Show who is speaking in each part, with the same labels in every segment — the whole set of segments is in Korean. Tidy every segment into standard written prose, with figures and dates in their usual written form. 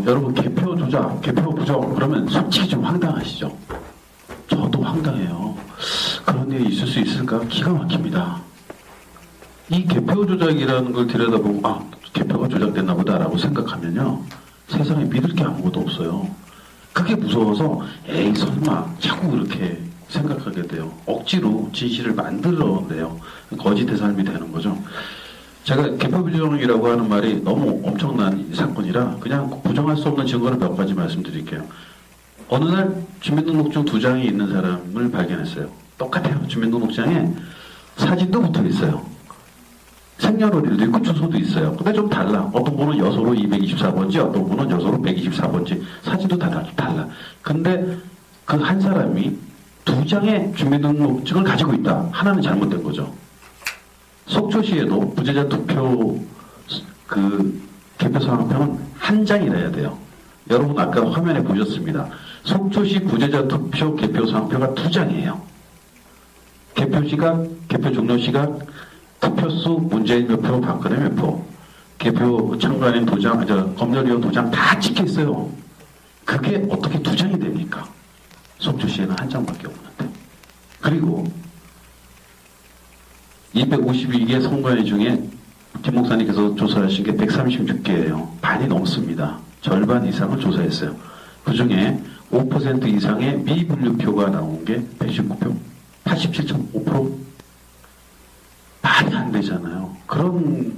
Speaker 1: 여러분 개표 조작, 개표 부정 그러면 솔직히 좀 황당하시죠? 저도 황당해요. 그런 일이 있을 수 있을까? 기가 막힙니다. 이 개표 조작이라는 걸 들여다보고 개표가 조작됐나 보다라고 생각하면요. 세상에 믿을 게 아무것도 없어요. 그게 무서워서 에이 설마 자꾸 그렇게 생각하게 돼요. 억지로 진실을 만들어내요. 거짓의 삶이 되는 거죠. 제가 개표 부정이라고 하는 말이 너무 엄청난 사건이라 그냥 부정할 수 없는 증거를 몇 가지 말씀드릴게요. 어느 날 주민등록증 2장이 있는 사람을 발견했어요. 똑같아요. 주민등록장에 사진도 붙어 있어요. 생년월일도 있고 주소도 있어요. 근데 좀 달라. 어떤 분은 여소로 224번지, 어떤 분은 여소로 124번지. 사진도 다 달라. 근데 그 한 사람이 2장의 주민등록증을 가지고 있다. 하나는 잘못된 거죠. 속초시에도 부재자 투표 개표 상황표는 한 장이라 해야 돼요. 여러분 아까 화면에 보셨습니다. 속초시 부재자 투표 개표 상황표가 2장이에요. 개표 시각, 개표 종료 시각, 투표수 문재인 몇 표, 박근혜 몇 표, 개표 참관인 도장, 검열위원 도장 다 찍혀 있어요. 그게 어떻게 2장이 됩니까? 속초시에는 한 장밖에 없는데. 그리고 252개 선관위 중에 김 목사님께서 조사하신 게 136개예요. 반이 넘습니다. 절반 이상을 조사했어요. 그 중에 5% 이상의 미분류표가 나온 게 119표, 87.5%. 말이 안 되잖아요. 그런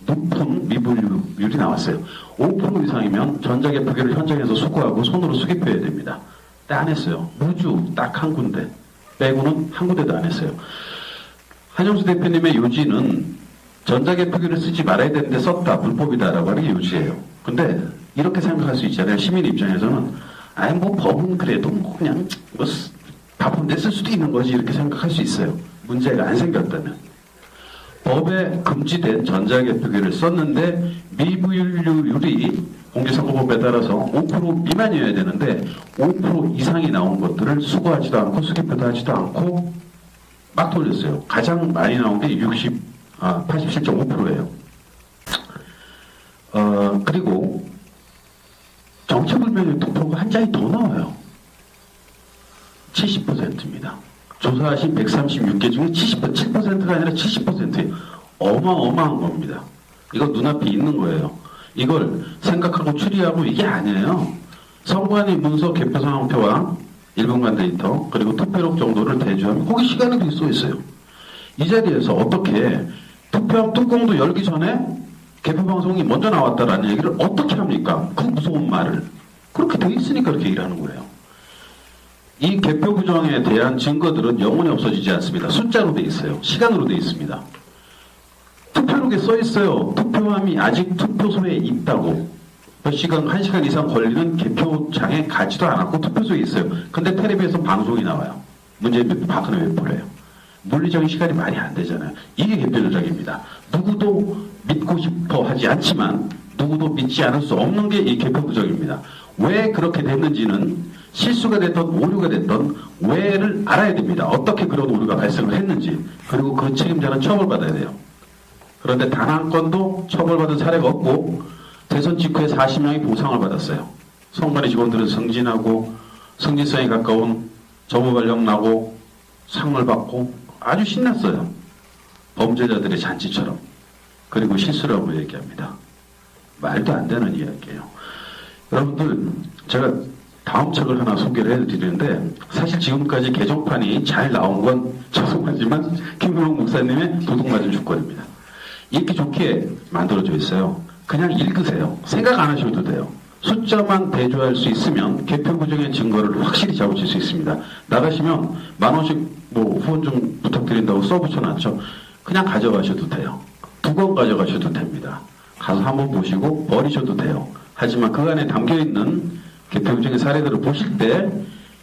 Speaker 1: 높은 미분류율이 나왔어요. 5% 이상이면 전자개표기를 현장에서 수거하고 손으로 수개표해야 됩니다. 근데 안 했어요. 무주 딱 한 군데 빼고는 한 군데도 안 했어요. 한영수 대표님의 요지는 전자개표기를 쓰지 말아야 되는데 썼다, 불법이다라고 하는 게 요지예요. 근데 이렇게 생각할 수 있잖아요. 시민 입장에서는 법은 그래도 그냥 바쁜데 쓸 수도 있는 거지 이렇게 생각할 수 있어요. 문제가 안 생겼다면. 법에 금지된 전자개표기를 썼는데 미분류율이 공직선거법에 따라서 5% 미만이어야 되는데 5% 이상이 나온 것들을 수거하지도 않고 수개표도 하지도 않고 막 돌렸어요. 가장 많이 나온 게 87.5%예요. 그리고 정체불명의 투표가 한 장이 더 나와요. 70%입니다. 조사하신 136개 중에 7%가 아니라 70%예요. 어마어마한 겁니다. 이거 눈앞에 있는 거예요. 이걸 생각하고 추리하고 이게 아니에요. 선관위 문서 개표 상황표와 1분간 데이터 그리고 투표록 정도를 대조하면 거기 시간이 써 있어요. 이 자리에서 어떻게 투표함 뚜껑도 열기 전에 개표 방송이 먼저 나왔다라는 얘기를 어떻게 합니까? 그 무서운 말을. 그렇게 돼 있으니까 그렇게 얘기를 하는 거예요. 이 개표 부정에 대한 증거들은 영원히 없어지지 않습니다. 숫자로 돼 있어요. 시간으로 돼 있습니다. 투표록에 써 있어요. 투표함이 아직 투표소에 있다고. 몇 시간, 1시간 이상 걸리는 개표장에 가지도 않았고 투표소에 있어요. 근데 텔레비에서 방송이 나와요. 문재인 몇 표, 박근혜 몇 표래요. 물리적인 시간이 말이 안 되잖아요. 이게 개표 조작입니다. 누구도 믿고 싶어 하지 않지만 누구도 믿지 않을 수 없는 게 이 개표 부정입니다. 왜 그렇게 됐는지는 실수가 됐던 오류가 됐던 왜를 알아야 됩니다. 어떻게 그런 오류가 발생을 했는지. 그리고 그 책임자는 처벌받아야 돼요. 그런데 단 한 건도 처벌받은 사례가 없고 대선 직후에 40명이 보상을 받았어요. 선관위 직원들은 승진하고 승진성에 가까운 정보 발령 나고 상을 받고 아주 신났어요. 범죄자들의 잔치처럼. 그리고 실수라고 얘기합니다. 말도 안 되는 이야기예요. 여러분들 제가 다음 책을 하나 소개를 해드리는데 사실 지금까지 개정판이 잘 나온 건 죄송하지만 김용옥 목사님의 도둑맞은 주권입니다. 이렇게 좋게 만들어져 있어요. 그냥 읽으세요. 생각 안 하셔도 돼요. 숫자만 대조할 수 있으면 개표 부정의 증거를 확실히 잡으실 수 있습니다. 나가시면 10,000원씩 후원 좀 부탁드린다고 써붙여놨죠. 그냥 가져가셔도 돼요. 2권 가져가셔도 됩니다. 가서 한번 보시고 버리셔도 돼요. 하지만 그 안에 담겨있는 개표 부정의 사례들을 보실 때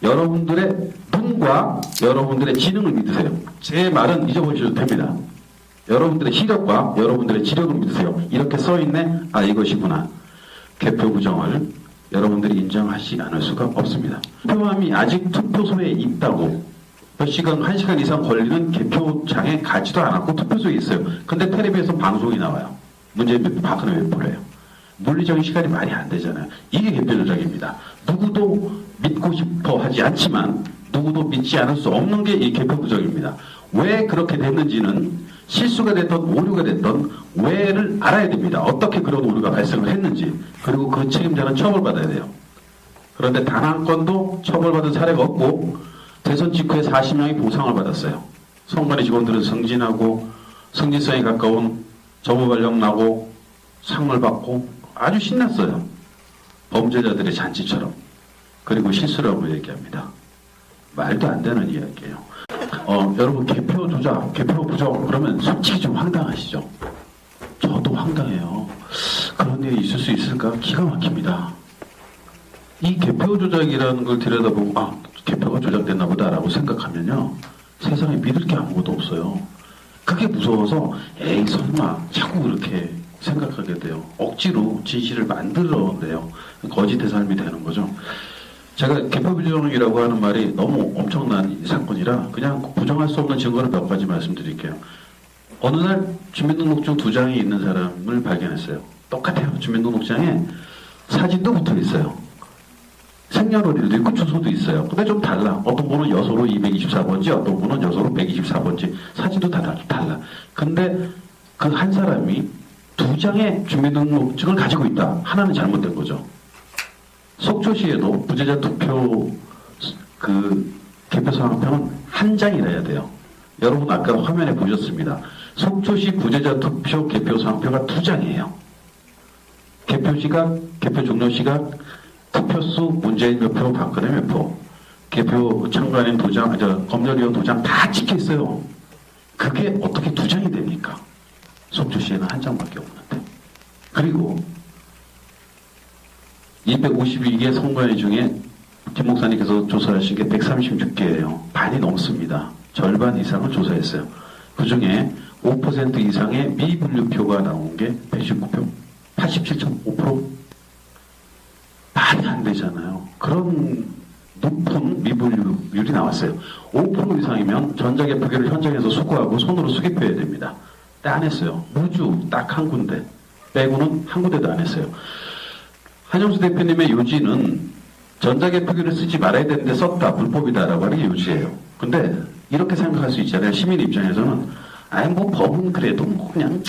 Speaker 1: 여러분들의 눈과 여러분들의 지능을 믿으세요. 제 말은 잊어버리셔도 됩니다. 여러분들의 시력과 여러분들의 지력을 믿으세요. 이렇게 써있네? 이것이구나. 개표 부정을 여러분들이 인정하지 않을 수가 없습니다. 투표함이 아직 투표소에 있다고 몇 시간, 1시간 이상 걸리는 개표장에 가지도 않았고 투표소에 있어요. 근데 텔레비에서 방송이 나와요. 문재인 몇 표, 박근혜 몇 표래요. 물리적인 시간이 말이 안 되잖아요. 이게 개표 조작입니다. 누구도 믿고 싶어 하지 않지만 누구도 믿지 않을 수 없는 게 이 개표 부정입니다. 왜 그렇게 됐는지는 실수가 됐던 오류가 됐던 왜를 알아야 됩니다. 어떻게 그런 오류가 발생을 했는지, 그리고 그 책임자는 처벌받아야 돼요. 그런데 단 한 건도 처벌받은 사례가 없고 대선 직후에 40명이 보상을 받았어요. 선관위 직원들은 승진하고 승진성에 가까운 정보 발령 나고 상을 받고 아주 신났어요. 범죄자들의 잔치처럼. 그리고 실수라고 얘기합니다. 말도 안 되는 이야기예요. 여러분, 개표 조작, 개표 부정 그러면 솔직히 좀 황당하시죠? 저도 황당해요. 그런 일이 있을 수 있을까? 기가 막힙니다. 이 개표 조작이라는 걸 들여다보고 개표가 조작됐나 보다라고 생각하면요, 세상에 믿을 게 아무것도 없어요. 그게 무서워서 에이 설마 자꾸 그렇게 생각하게 돼요. 억지로 진실을 만들어내요. 거짓의 삶이 되는 거죠. 제가 개표 부정이라고 하는 말이 너무 엄청난 이 사건이라 그냥 부정할 수 없는 증거를 몇 가지 말씀드릴게요. 어느 날 주민등록증 2장이 있는 사람을 발견했어요. 똑같아요. 주민등록장에 사진도 붙어 있어요. 생년월일도 있고 주소도 있어요. 근데 좀 달라. 어떤 분은 여소로 224번지, 어떤 분은 여소로 124번지. 사진도 다 달라. 근데 그 한 사람이 2장의 주민등록증을 가지고 있다. 하나는 잘못된 거죠. 속초시에도 부재자 투표 개표상황표는 한 장이라 해야 돼요. 여러분 아까 화면에 보셨습니다. 속초시 부재자 투표 개표상황표가 2장이에요. 개표시각, 개표 종료시각, 투표수, 문재인 몇 표, 박근혜 몇 표, 개표 참관인 도장, 검열위원 도장 다 찍혀 있어요. 그게 어떻게 2장이 됩니까? 속초시에는 한 장밖에 없는데. 그리고 252개 선관위 중에 김 목사님께서 조사하신 게 136개예요. 반이 넘습니다. 절반 이상을 조사했어요. 그 중에 5% 이상의 미분류표가 나온 게 119표, 87.5%. 말이 안 되잖아요. 그런 높은 미분류율이 나왔어요. 5% 이상이면 전자개표기를 현장에서 수거하고 손으로 수개표해야 됩니다. 근데 안 했어요. 무주 딱 한 군데 빼고는 한 군데도 안 했어요. 한영수 대표님의 요지는 전자개표기를 쓰지 말아야 되는데 썼다, 불법이다라고 하는 게 요지예요. 근데 이렇게 생각할 수 있잖아요. 시민 입장에서는 법은 그래도 그냥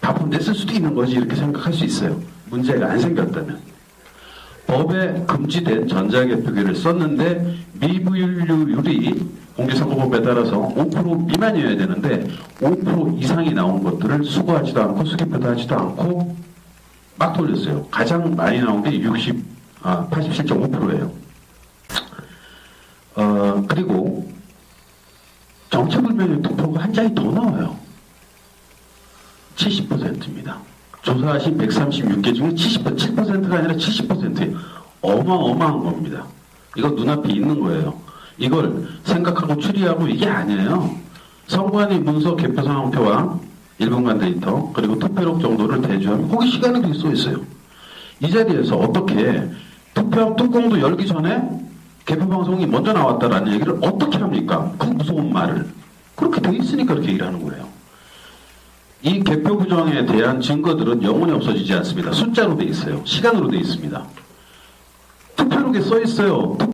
Speaker 1: 바쁜데 쓸 수도 있는 거지 이렇게 생각할 수 있어요. 문제가 안 생겼다면. 법에 금지된 전자개표기를 썼는데 미분류율이 공개선거법에 따라서 5% 미만이어야 되는데 5% 이상이 나온 것들을 수거하지도 않고 수개표도 하지도 않고 막 돌렸어요. 가장 많이 나온 게 87.5%예요. 그리고 정체불명의 투표가 한 장이 더 나와요. 70%입니다. 조사하신 136개 중에 7%가 아니라 70%예요. 어마어마한 겁니다. 이거 눈앞에 있는 거예요. 이걸 생각하고 추리하고 이게 아니에요. 선관위 문서 개표 상황표와 1분간 데이터 그리고 투표록 정도를 대조하면 거기 시간이 써 있어요. 이 자리에서 어떻게 투표함 뚜껑도 열기 전에 개표방송이 먼저 나왔다라는 얘기를 어떻게 합니까? 그 무서운 말을. 그렇게 돼 있으니까 그렇게 얘기를 하는 거예요. 이 개표 부정에 대한 증거들은 영원히 없어지지 않습니다. 숫자로 돼 있어요. 시간으로 돼 있습니다. 투표록에 써 있어요.